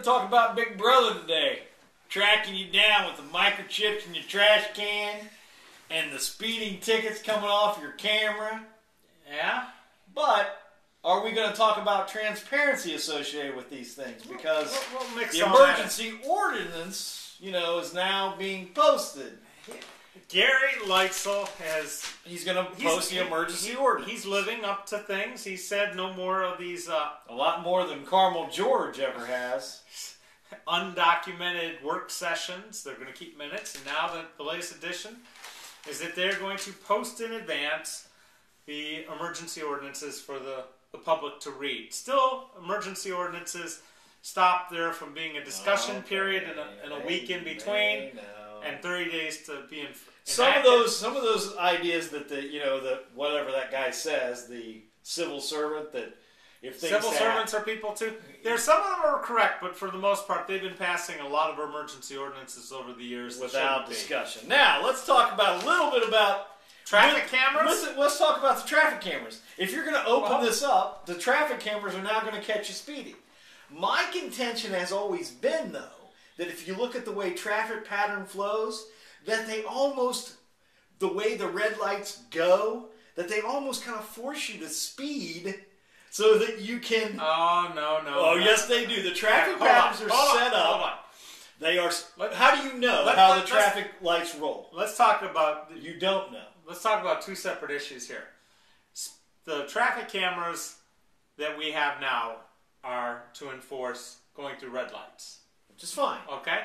talk about Big Brother today. Tracking you down with the microchips in your trash can and the speeding tickets coming off your camera. Yeah? But are we going to talk about transparency associated with these things? Because we'll mix the emergency ordinance, you know, is now being posted. Gary Leitzell he's going to post the emergency ordinance. He's living up to things. He said no more of these... a lot more than Carmel George ever has. Undocumented work sessions. They're going to keep minutes. And now the latest addition is that they're going to post in advance the emergency ordinances for the public to read. Still, emergency ordinances stop there from being a discussion period and a week in between, and 30 days to be in. Some of those ideas that whatever that guy says, the civil servant, that if things civil servants are people too. Some of them are correct, but for the most part, they've been passing a lot of emergency ordinances over the years without discussion. Now let's talk about a little bit about traffic cameras. Let's talk about the traffic cameras. If you're going to open this up, the traffic cameras are now going to catch you speeding. My contention has always been, though, that if you look at the way traffic pattern flows, that they almost, the way the red lights go, that they almost kind of force you to speed so that you can... Oh, no. Oh, yes, they do. The traffic patterns are set up. Hold on. They are... How do you know how the traffic lights roll? Let's talk about... You don't know. Let's talk about two separate issues here. The traffic cameras that we have now are to enforce going through red lights. Which is fine. Okay?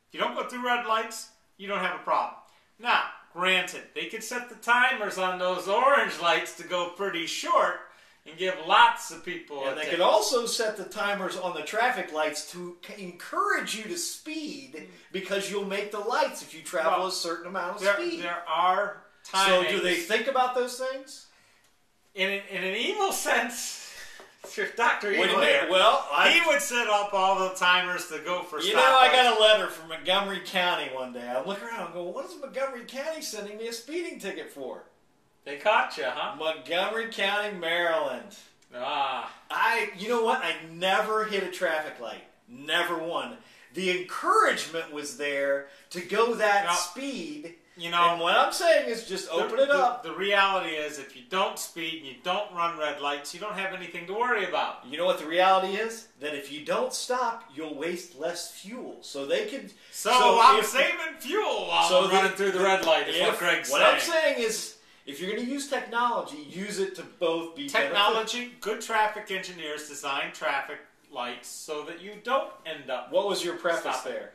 If you don't go through red lights, you don't have a problem. Now, granted, they could set the timers on those orange lights to go pretty short and give lots of people and they could also set the timers on the traffic lights to encourage you to speed because you'll make the lights if you travel a certain amount of speed. There are timings. So do they think about those things? In an evil sense... Dr. Evil here. Well, he would set up all the timers to go for You know, I got a letter from Montgomery County one day. I look around and go, what is Montgomery County sending me a speeding ticket for? They caught you, huh? Montgomery County, Maryland. You know what? I never hit a traffic light. Never one. The encouragement was there to go that speed. You know, and what I'm saying is just open it up. The reality is if you don't speed and you don't run red lights, you don't have anything to worry about. You know what the reality is? That if you don't stop, you'll waste less fuel. So they could... So I'm saving fuel while I'm running through the red light is what Greg's saying. What I'm saying is, if you're going to use technology, use it to both be technology. Good traffic engineers design traffic lights so that you don't end up... What was your preface there?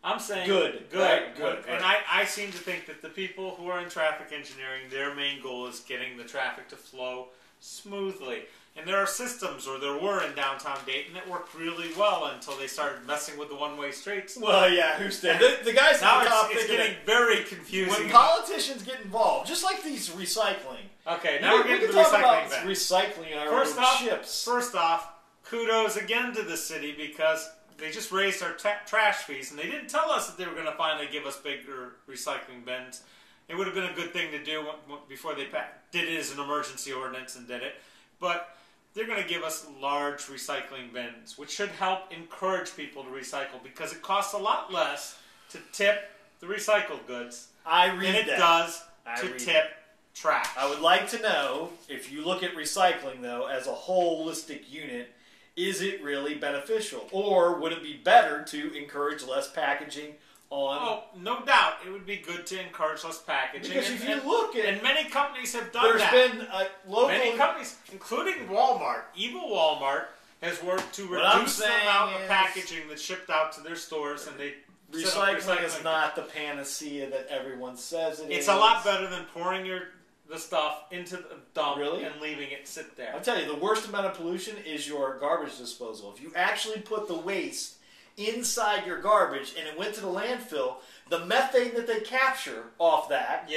I'm saying good. And I seem to think that the people who are in traffic engineering, their main goal is getting the traffic to flow smoothly. And there are systems, or there were in downtown Dayton, that worked really well until they started messing with the one-way streets. Well, yeah, who's that? The guys now at the top it's getting very confusing. When politicians get involved, just like these recycling. Okay, now we're getting to the recycling event. Recycling our ships. First off, kudos again to the city because they just raised our trash fees, and they didn't tell us that they were going to finally give us bigger recycling bins. It would have been a good thing to do before they did it as an emergency ordinance and did it. But they're going to give us large recycling bins, which should help encourage people to recycle because it costs a lot less to tip the recycled goods than it does to tip trash. I would like to know, if you look at recycling, though, as a holistic unit, is it really beneficial? Or would it be better to encourage less packaging on... Oh, no doubt. It would be good to encourage less packaging. Because if you look at... And many companies have done that. There's been local... Many companies, including Walmart, evil Walmart, has worked to reduce the amount of packaging that's shipped out to their stores, and they... Recycling is not the panacea that everyone says it is. It's a lot better than pouring the stuff into the dump and leaving it sit there. I'll tell you, the worst amount of pollution is your garbage disposal. If you actually put the waste inside your garbage and it went to the landfill, the methane that they capture off that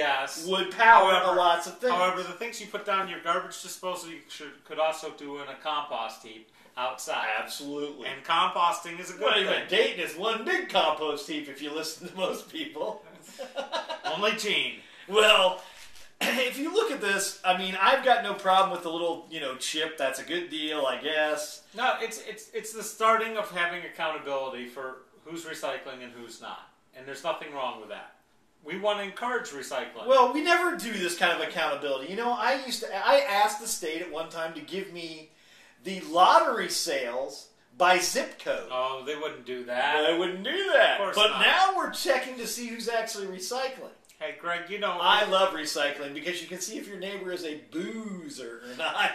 would power lots of things. However, the things you put down in your garbage disposal you could also do in a compost heap outside. Absolutely. And composting is a good thing. Dayton is one big compost heap if you listen to most people. Only Gene. Well... if you look at this, I mean, I've got no problem with the little, chip. That's a good deal, I guess. No, it's the starting of having accountability for who's recycling and who's not. And there's nothing wrong with that. We want to encourage recycling. Well, we never do this kind of accountability. I asked the state at one time to give me the lottery sales by zip code. Oh, they wouldn't do that. They wouldn't do that. Of course but not. now we're checking to see who's actually recycling. Hey, Greg, I love recycling because you can see if your neighbor is a boozer or not.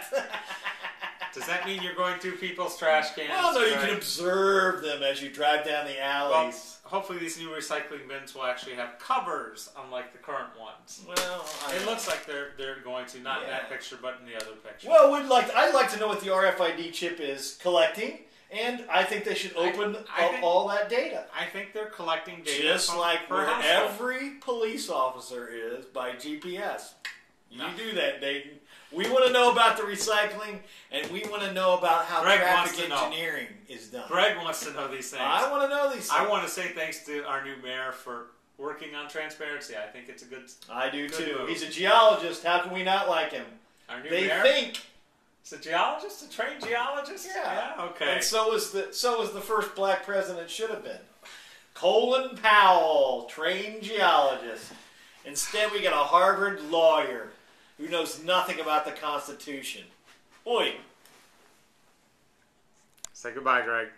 Does that mean you're going through people's trash cans? Well, no, you Greg? can observe them as you drive down the alleys. Well, hopefully these new recycling bins will actually have covers, unlike the current ones. Well, it looks like they're going to, not in that picture, but in the other picture. Well, I'd like to know what the RFID chip is collecting, and I think they should open all that data. I think they're collecting data just like where household. every police officer is by GPS. You do that, Dayton. We want to know about the recycling, and we want to know about how traffic engineering is done. Greg wants to know these things. I want to know these things. I want to say thanks to our new mayor for working on transparency. I think it's a good. I do too. Move. He's a geologist. How can we not like him? Our new they mayor? think. It's a geologist, a trained geologist. Yeah. Okay. And so was the first black president should have been. Colin Powell, trained geologist. Instead, we got a Harvard lawyer who knows nothing about the Constitution. Oi. Say goodbye, Greg.